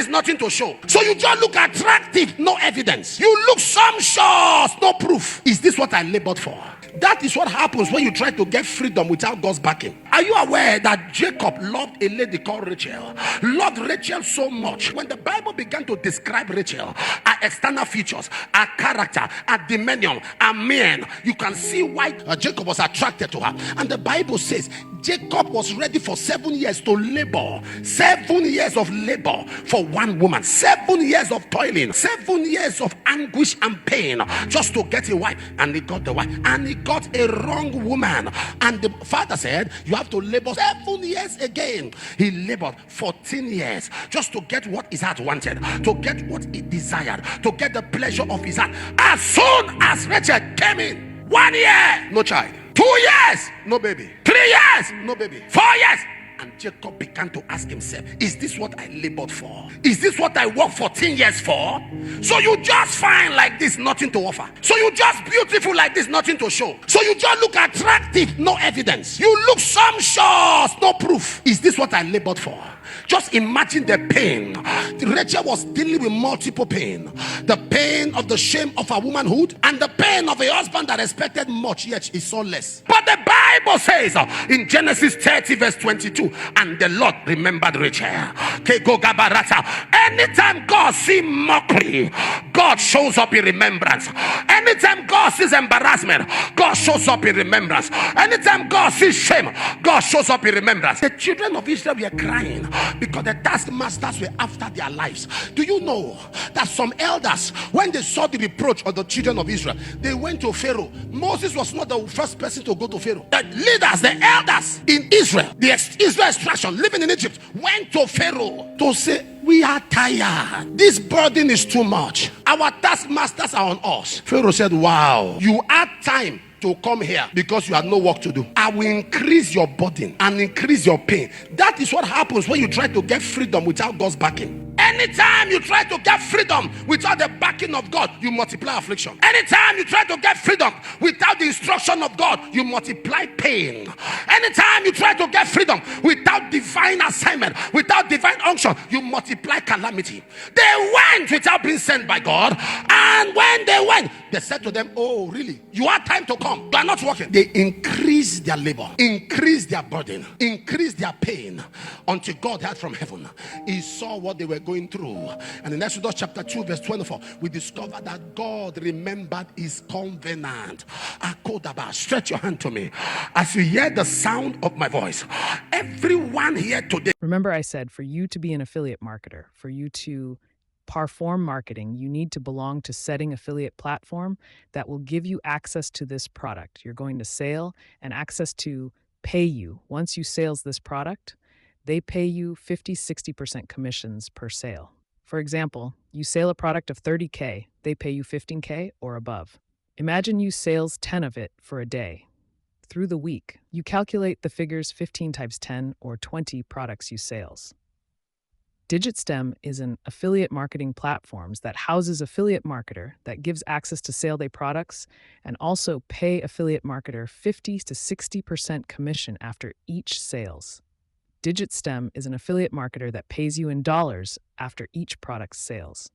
There's nothing to show. So you just look attractive, no evidence. You look sumptuous, no proof. Is this what I labored for? That is what happens when you try to get freedom without God's backing. Are you aware that Jacob loved a lady called Rachel? Loved Rachel so much. When the Bible began to describe Rachel, her external features, her character, her demeanor, her mien, you can see why Jacob was attracted to her. And the Bible says Jacob was ready for 7 years to labor. 7 years of labor for one woman. 7 years of toiling. 7 years of anguish and pain just to get a wife. And he got the wife. And he got a wrong woman. And the father said, you have to labor 7 years again. He labored 14 years just to get what his heart wanted, to get what he desired, to get the pleasure of his heart. As soon as Rachel came in, 1 year, no child. 2 years, no baby. 3 years, no baby. 4 years. And Jacob began to ask himself, is this what I labored for? Is this what I worked 14 years for? So you just fine like this, nothing to offer. So you just beautiful like this, nothing to show. So you just look attractive, no evidence. You look sumptuous, no proof. Is this what I labored for? Just imagine the pain. Rachel was dealing with multiple pain. The pain of the shame of her womanhood, and the pain of a husband that expected much, yet he saw less. But the Bible says in Genesis 30 verse 22, and the Lord remembered Rachel. Anytime God sees mockery, God shows up in remembrance. Anytime God sees embarrassment, God shows up in remembrance. Anytime God sees shame, God shows up in remembrance. The children of Israel were crying because the taskmasters were after their lives. Do you know that some elders, when they saw the reproach of the children of Israel, they went to Pharaoh? Moses was not the first person to go to Pharaoh. The leaders, the elders in Israel, the Israel extraction living in Egypt, went to Pharaoh to say, we are tired. This burden is too much. Our taskmasters are on us. Pharaoh said, wow, you had time to come here because you had no work to do. I will increase your burden and increase your pain. That is what happens when you try to get freedom without God's backing. Anytime you try to get freedom without the backing of God, you multiply affliction. Anytime you try to get freedom without the instruction of God, you multiply pain. Anytime you try to get freedom without divine assignment, without divine unction, you multiply calamity. They went without being sent by God, and when they went, they said to them, oh really, you had time to come, you are not working. They increased their labor, increased their burden, increased their pain, until God heard from heaven. He saw what they were going through. And in Exodus chapter 2 verse 24, we discover that God remembered his covenant. Akodaba, stretch your hand to me as you hear the sound of my voice. Everyone here today. Remember, I said for you to be an affiliate marketer, for you to perform marketing, you need to belong to Setting Affiliate Platform that will give you access to this product. You're going to sale and access to pay you. Once you sales this product, they pay you 50-60% commissions per sale. For example, you sell a product of $30K, they pay you $15K or above. Imagine you sales 10 of it for a day. Through the week, you calculate the figures 15 times 10 or 20 products you sales. DigitStem is an affiliate marketing platform that houses affiliate marketer that gives access to sale day products and also pay affiliate marketer 50-60% commission after each sales. DigitStem is an affiliate marketer that pays you in dollars after each product's sales.